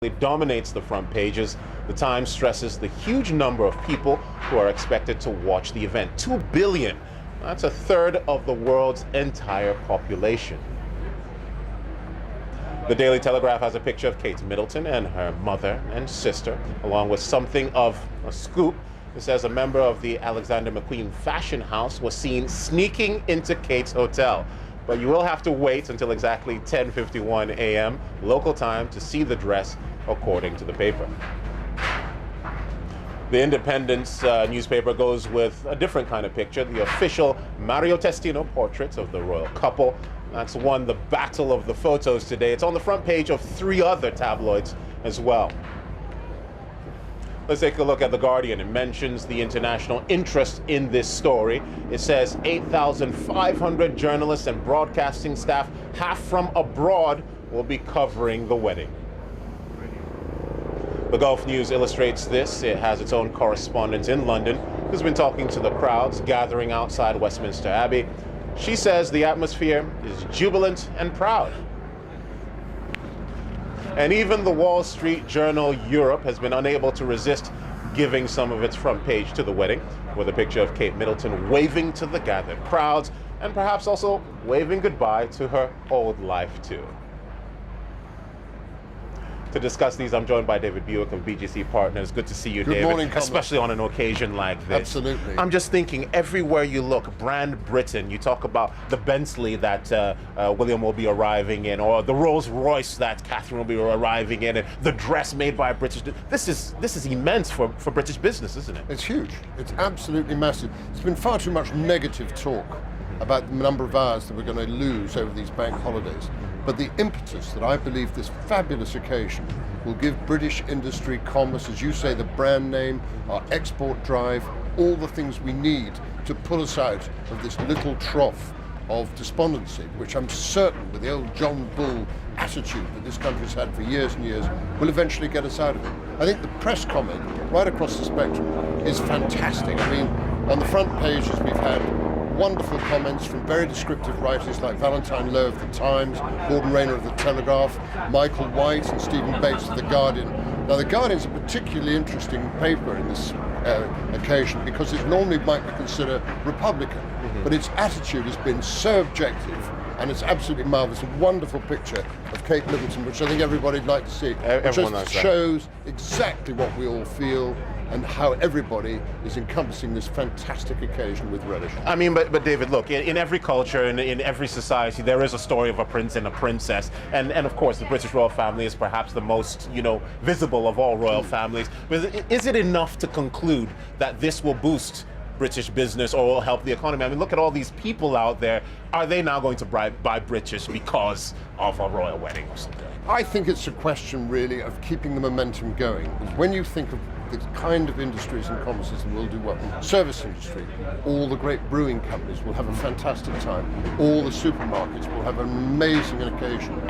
It dominates the front pages. The Times stresses the huge number of people who are expected to watch the event. 2 billion. That's a third of the world's entire population. The Daily Telegraph has a picture of Kate Middleton and her mother and sister, along with something of a scoop. It says a member of the Alexander McQueen fashion house was seen sneaking into Kate's hotel. But you will have to wait until exactly 10:51 a.m. local time to see the dress, according to the paper. The Independence newspaper goes with a different kind of picture, the official Mario Testino portrait of the royal couple. That's won the battle of the photos today. It's on the front page of 3 other tabloids as well. Let's take a look at The Guardian. It mentions the international interest in this story. It says 8,500 journalists and broadcasting staff, half from abroad, will be covering the wedding. The Gulf News illustrates this. It has its own correspondent in London who's been talking to the crowds gathering outside Westminster Abbey. She says the atmosphere is jubilant and proud. And even the Wall Street Journal Europe has been unable to resist giving some of its front page to the wedding, with a picture of Kate Middleton waving to the gathered crowds and perhaps also waving goodbye to her old life too. To discuss these, I'm joined by David Buick of BGC Partners. Good to see you, David. Good morning, especially on an occasion like this. Absolutely. I'm just thinking, everywhere you look, brand Britain. You talk about the Bentley that William will be arriving in, or the Rolls Royce that Catherine will be arriving in, and the dress made by a British. This is immense for British business, isn't it? It's huge. It's absolutely massive. There's been far too much negative talk about the number of hours that we're going to lose over these bank holidays. But the impetus that I believe this fabulous occasion will give British industry, commerce, as you say, the brand name, our export drive, all the things we need to pull us out of this little trough of despondency, which I'm certain, with the old John Bull attitude that this country's had for years and years, will eventually get us out of it. I think the press comment right across the spectrum is fantastic. I mean, on the front pages we've had wonderful comments from very descriptive writers like Valentine Lowe of The Times, Gordon Rayner of The Telegraph, Michael White and Stephen Bates of The Guardian. Now, The Guardian's a particularly interesting paper in this occasion because it normally might be considered Republican, but its attitude has been so objective, and it's absolutely marvellous. A wonderful picture of Kate Middleton, which I think everybody'd like to see. It just shows exactly what we all feel and how everybody is encompassing this fantastic occasion with relish. I mean, but David, look, in every culture and in every society, there is a story of a prince and a princess. And of course, the British royal family is perhaps the most, visible of all royal families. But is it enough to conclude that this will boost British business or will help the economy? I mean, look at all these people out there. Are they now going to buy British because of a royal wedding or something? I think it's a question, really, of keeping the momentum going. When you think of the kind of industries and commerces that will do well, service industry, all the great brewing companies will have a fantastic time. All the supermarkets will have an amazing occasion.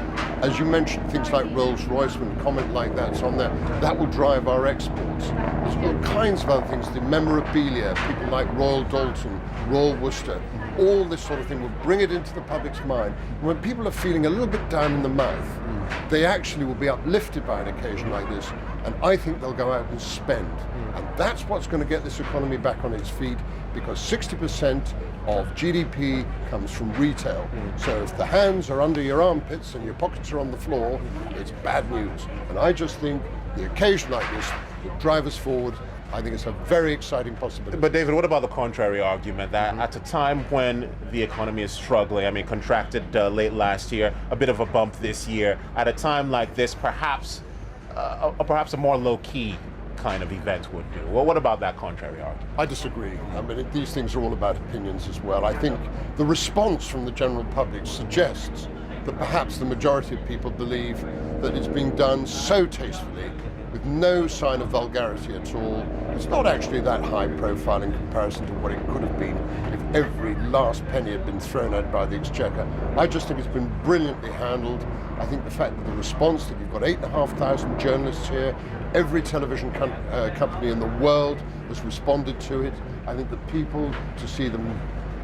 As you mentioned, things like Rolls-Royce, when a comment like that's on there, that will drive our exports. There's all kinds of other things, the memorabilia, people like Royal Doulton, Royal Worcester, all this sort of thing will bring it into the public's mind. And when people are feeling a little bit down in the mouth, they actually will be uplifted by an occasion like this, and I think they'll go out and spend. And that's what's going to get this economy back on its feet, because 60% of GDP comes from retail. So if the hands are under your armpits and your pockets are on the floor, it's bad news. And I just think the occasion like this will drive us forward. I think it's a very exciting possibility. But David, what about the contrary argument that at a time when the economy is struggling, I mean, contracted late last year, a bit of a bump this year, at a time like this, perhaps a more low-key kind of event would do? Well, what about that contrary argument? I disagree. I mean, these things are all about opinions as well. I think the response from the general public suggests that perhaps the majority of people believe that it's being done so tastefully, with no sign of vulgarity at all. It's not actually that high profile in comparison to what it could have been if every last penny had been thrown out by the Exchequer. I just think it's been brilliantly handled. I think the fact that the response that you've got 8,500 journalists here, every television company in the world has responded to it. I think the people, to see them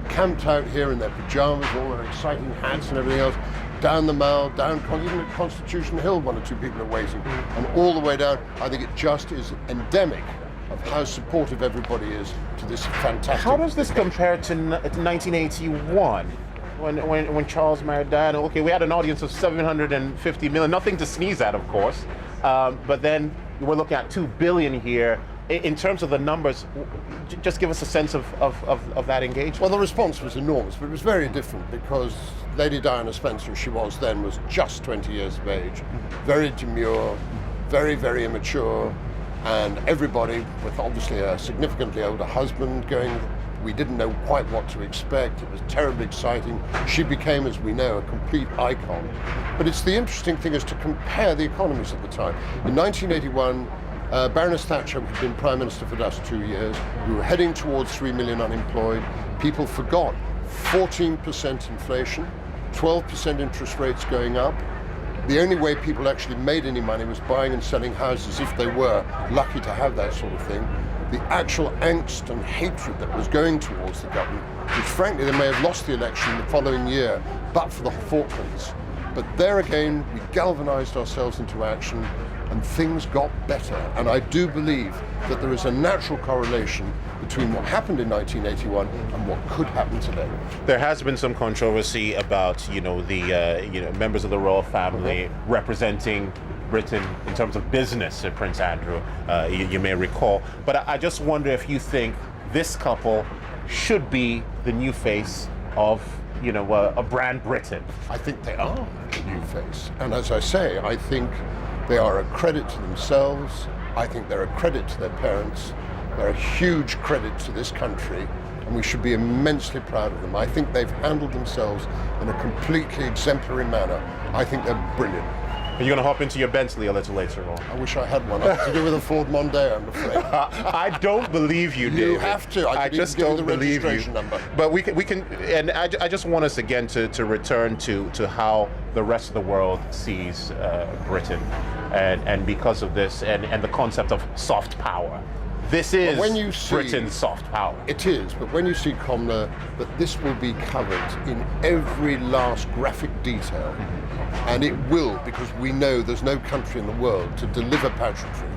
camped out here in their pajamas, all their exciting hats and everything else, down the Mall, down even at Constitution Hill, one or two people are waiting, and all the way down. I think it just is endemic of how supportive everybody is to this fantastic. How does this compare to 1981? When Charles married Diana? Okay, we had an audience of 750 million, nothing to sneeze at, of course. But then we're looking at 2 billion here. In terms of the numbers, just give us a sense of that engagement. Well, the response was enormous, but it was very different because Lady Diana Spencer, as she was then, was just 20 years of age, very demure, very, very immature, and everybody with obviously a significantly older husband going. We didn't know quite what to expect. It was terribly exciting. She became, as we know, a complete icon. But it's the interesting thing is to compare the economies at the time. In 1981, Baroness Thatcher had been Prime Minister for just 2 years. We were heading towards 3 million unemployed. People forgot 14% inflation, 12% interest rates going up. The only way people actually made any money was buying and selling houses if they were lucky to have that sort of thing. The actual angst and hatred that was going towards the government, which frankly they may have lost the election the following year, but for the Falklands. But there again, we galvanized ourselves into action and things got better. And I do believe that there is a natural correlation between what happened in 1981 and what could happen today. There has been some controversy about, the members of the royal family representing Britain in terms of business at Prince Andrew, you may recall. But I just wonder if you think this couple should be the new face of, a brand Britain. I think they are the new face. And as I say, I think they are a credit to themselves. I think they're a credit to their parents. They're a huge credit to this country, and we should be immensely proud of them. I think they've handled themselves in a completely exemplary manner. I think they're brilliant. Are you going to hop into your Bentley a little later on? I wish I had one. I have to do with a Ford Mondeo, I'm afraid. I don't believe you, David. You have to. I just don't believe you. registration number. But we can, and I just want us again to return to how the rest of the world sees Britain, and because of this, and the concept of soft power. This is Britain's soft power. It is, but when you see, Comler, that this will be covered in every last graphic detail, and it will, because we know there's no country in the world to deliver pageantry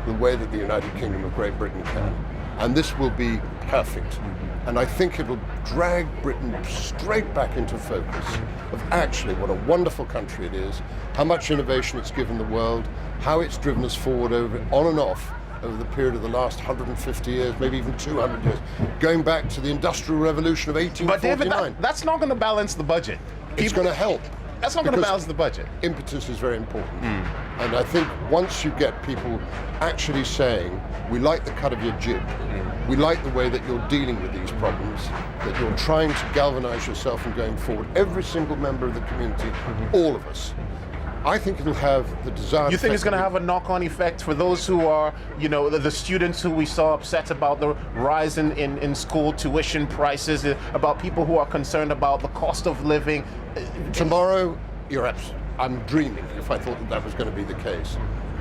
the way that the United Kingdom of Great Britain can. And this will be perfect. And I think it'll drag Britain straight back into focus of actually what a wonderful country it is, how much innovation it's given the world, how it's driven us forward on and off over the period of the last 150 years, maybe even 200 years, going back to the Industrial Revolution of 1849. But David, that's not going to balance the budget. It's going to help. That's not going to balance the budget. Impetus is very important. And I think once you get people actually saying, we like the cut of your jib, we like the way that you're dealing with these problems, that you're trying to galvanize yourself and going forward, every single member of the community, all of us, I think it'll have the desired. You think it's going to have a knock-on effect for those who are, the students who we saw upset about the rise in school tuition prices, about people who are concerned about the cost of living? Tomorrow, I'm dreaming if I thought that was going to be the case.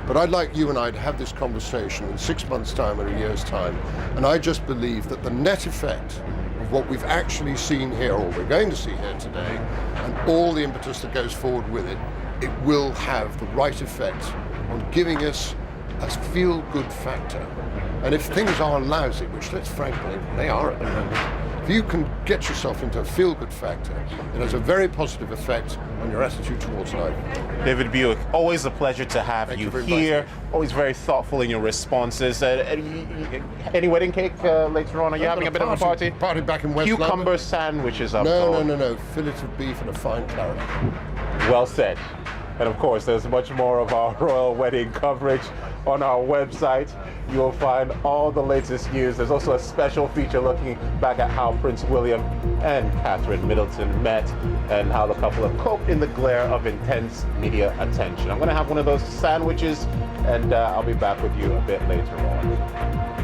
But I'd like you and I to have this conversation in 6 months' time or a year's time, and I just believe that the net effect of what we've actually seen here, or we're going to see here today, and all the impetus that goes forward with it, it will have the right effect on giving us a feel-good factor. And if things are lousy, which let's frankly, they are at the moment, if you can get yourself into a feel-good factor, it has a very positive effect on your attitude towards life. David Buick, always a pleasure to have you here. Always very thoughtful in your responses. Any wedding cake later on? Are you having a bit of a party? Party back in West Cucumber London. sandwiches up. No. Fillet of beef and a fine claret. Well said. And of course, there's much more of our royal wedding coverage on our website. You'll find all the latest news. There's also a special feature looking back at how Prince William and Catherine Middleton met and how the couple have coped in the glare of intense media attention. I'm going to have one of those sandwiches, and I'll be back with you a bit later on.